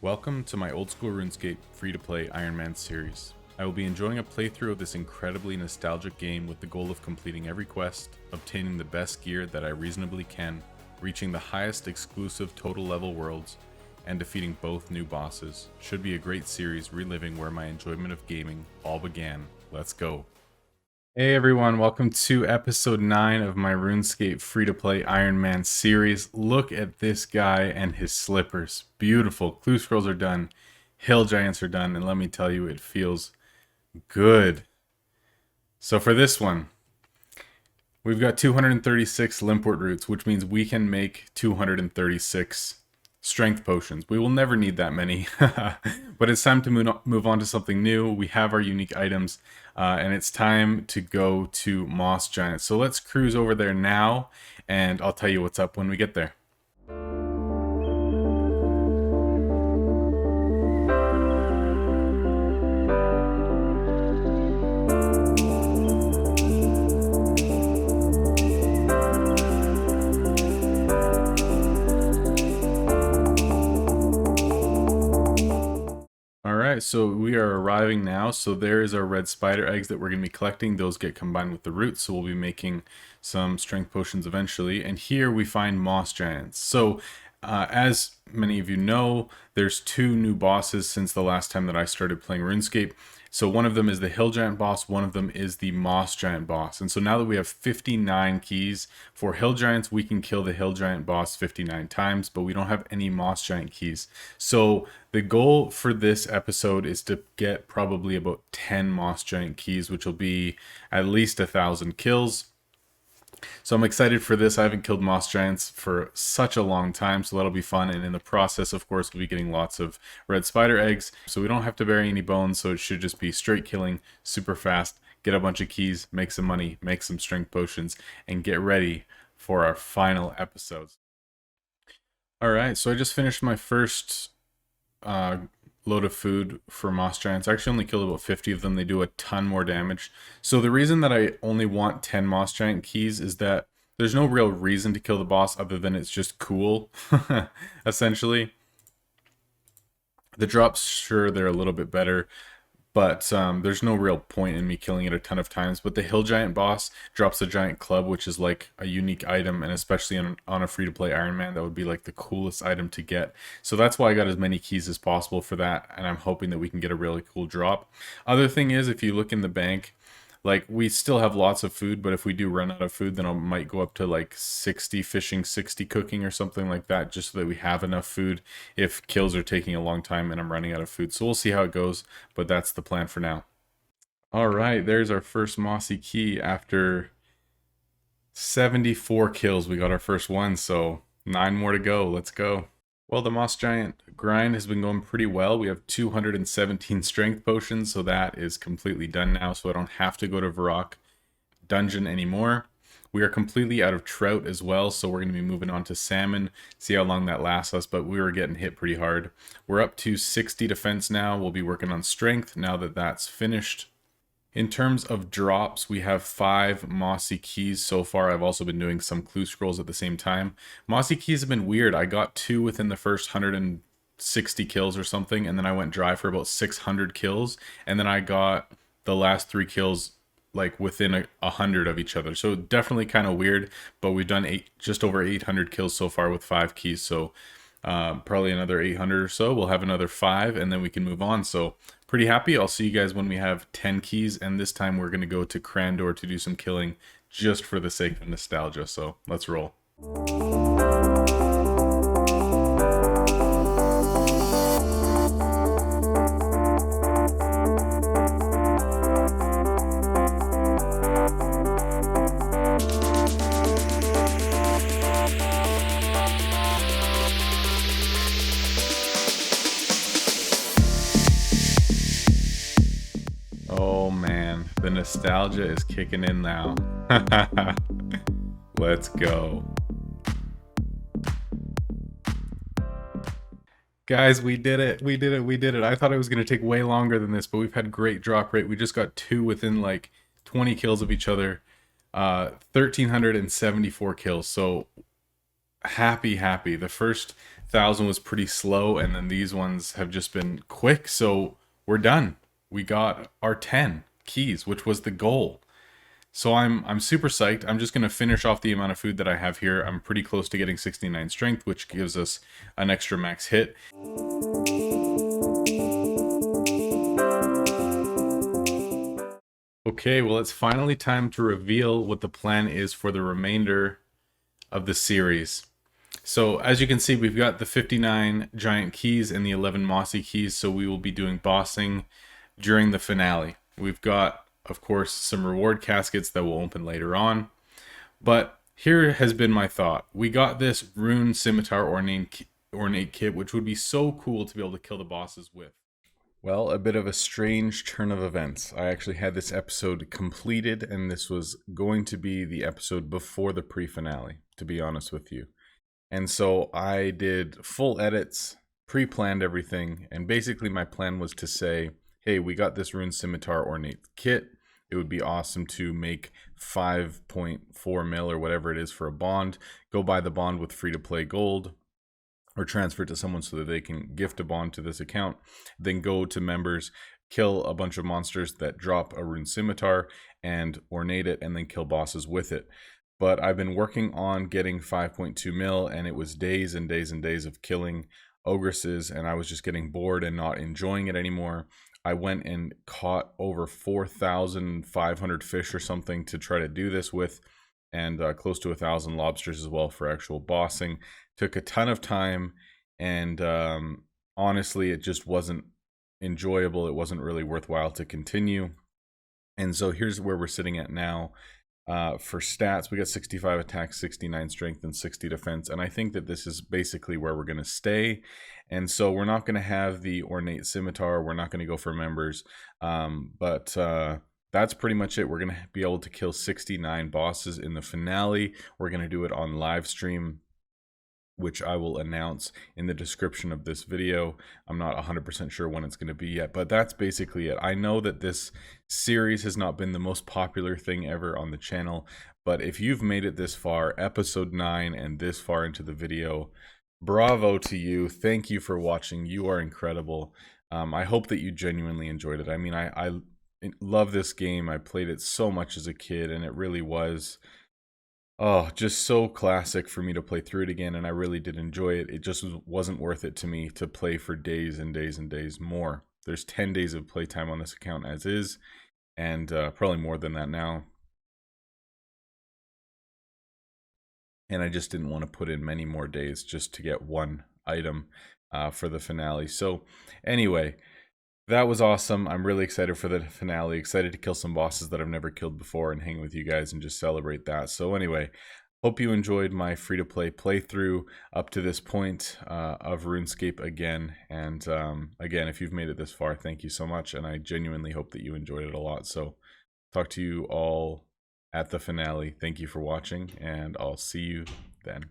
Welcome to my old school RuneScape free-to-play Ironman series. I will be enjoying a playthrough of this incredibly nostalgic game with the goal of completing every quest, obtaining the best gear that I reasonably can, reaching the highest exclusive total level worlds, and defeating both new bosses. Should be a great series reliving where my enjoyment of gaming all began. Let's go. Hey everyone, welcome to episode 9 of my RuneScape free-to-play Ironman series. Look at this guy and his slippers. Beautiful. Clue scrolls are done. Hill giants are done. And let me tell you, it feels good. So for this one, we've got 236 Limport roots, which means we can make 236 strength potions. We will never need that many, but it's time to move on to something new. We have our unique items, and it's time to go to Moss Giant. So let's cruise over there now, and I'll tell you what's up when we get there. Alright, so we are arriving now. So there is our red spider eggs that we're going to be collecting. Those get combined with the roots, so we'll be making some strength potions eventually. And here we find moss giants. So as many of you know, there's two new bosses since the last time that I started playing RuneScape. So one of them is the hill giant boss, one of them is the moss giant boss. And so now that we have 59 keys for hill giants, we can kill the hill giant boss 59 times, but we don't have any moss giant keys. So the goal for this episode is to get probably about 10 moss giant keys, which will be at least 1,000 kills. So I'm excited for this. I haven't killed moss giants for such a long time, so that'll be fun. And in the process, of course, we'll be getting lots of red spider eggs. So we don't have to bury any bones, so it should just be straight killing, super fast, get a bunch of keys, make some money, make some strength potions, and get ready for our final episodes. Alright, so I just finished my first load of food for moss giants. I actually only killed about 50 of them. They do a ton more damage. So the reason that I only want 10 moss giant keys is that there's no real reason to kill the boss other than it's just cool, essentially. The drops, sure, they're a little bit better, but there's no real point in me killing it a ton of times. But the hill giant boss drops a giant club, which is like a unique item, and especially on a free-to-play Ironman, that would be like the coolest item to get. So that's why I got as many keys as possible for that, and I'm hoping that we can get a really cool drop. Other thing is, if you look in the bank, like, we still have lots of food, but if we do run out of food, then I might go up to like 60 fishing, 60 cooking or something like that, just so that we have enough food if kills are taking a long time and I'm running out of food. So we'll see how it goes, but that's the plan for now. All right, there's our first mossy key. After 74 kills, we got our first one, so 9 more to go. Let's go. Well, the moss giant grind has been going pretty well. We have 217 strength potions, so that is completely done now, so I don't have to go to Varrock dungeon anymore. We are completely out of trout as well, so we're going to be moving on to salmon, see how long that lasts us, but we were getting hit pretty hard. We're up to 60 defense now. We'll be working on strength now that that's finished. In terms of drops, we have 5 mossy keys so far. I've also been doing some clue scrolls at the same time. Mossy keys have been weird. I got 2 within the first 160 kills or something, and then I went dry for about 600 kills, and then I got the last 3 kills like within 100 of each other. So definitely kind of weird, but we've done just over 800 kills so far with 5 keys, so probably another 800 or so. We'll have another 5 and then we can move on. So pretty happy. I'll see you guys when we have 10 keys, and this time we're going to go to Crandor to do some killing just for the sake of nostalgia. So let's roll. Oh man, the nostalgia is kicking in now. Let's go. Guys, we did it. We did it. We did it. I thought it was going to take way longer than this, but we've had great drop rate. We just got 2 within like 20 kills of each other. 1,374 kills. So happy. The first 1,000 was pretty slow, and then these ones have just been quick. So we're done. We got our 10 keys, which was the goal. So I'm super psyched. I'm just gonna finish off the amount of food that I have here. I'm pretty close to getting 69 strength, which gives us an extra max hit. Okay, well, it's finally time to reveal what the plan is for the remainder of the series. So as you can see, we've got the 59 giant keys and the 11 mossy keys, so we will be doing bossing during the finale. We've got, of course, some reward caskets that will open later on. But here has been my thought. We got this rune scimitar ornate kit, which would be so cool to be able to kill the bosses with. Well, a bit of a strange turn of events. I actually had this episode completed, and this was going to be the episode before the pre-finale, to be honest with you. And so I did full edits, pre-planned everything, and basically my plan was to say, hey, we got this rune scimitar ornate kit. It would be awesome to make 5.4 mil or whatever it is for a bond. Go buy the bond with free-to-play gold, or transfer it to someone so that they can gift a bond to this account. Then go to members, kill a bunch of monsters that drop a rune scimitar, and ornate it, and then kill bosses with it. But I've been working on getting 5.2 mil, and it was days and days and days of killing ogresses, and I was just getting bored and not enjoying it anymore. I went and caught over 4,500 fish or something to try to do this with, and close to 1,000 lobsters as well for actual bossing. Took a ton of time, and honestly, it just wasn't enjoyable. It wasn't really worthwhile to continue. And so here's where we're sitting at now. For stats, we got 65 attack, 69 strength, and 60 defense. And I think that this is basically where we're going to stay. And so we're not going to have the ornate scimitar. We're not going to go for members. But that's pretty much it. We're going to be able to kill 69 bosses in the finale. We're going to do it on live stream, which I will announce in the description of this video. I'm not 100% sure when it's going to be yet, but that's basically it. I know that this series has not been the most popular thing ever on the channel, but if you've made it this far, episode 9, and this far into the video, bravo to you. Thank you for watching. You are incredible. I hope that you genuinely enjoyed it. I mean, I love this game. I played it so much as a kid, and it really was... oh, just so classic for me to play through it again, and I really did enjoy it. It just wasn't worth it to me to play for days and days and days more. There's 10 days of playtime on this account as is, and probably more than that now. And I just didn't want to put in many more days just to get one item for the finale. So anyway, that was awesome. I'm really excited for the finale, excited to kill some bosses that I've never killed before and hang with you guys and just celebrate that. So anyway, hope you enjoyed my free-to-play playthrough up to this point of RuneScape again. And again, if you've made it this far, thank you so much. And I genuinely hope that you enjoyed it a lot. So talk to you all at the finale. Thank you for watching, and I'll see you then.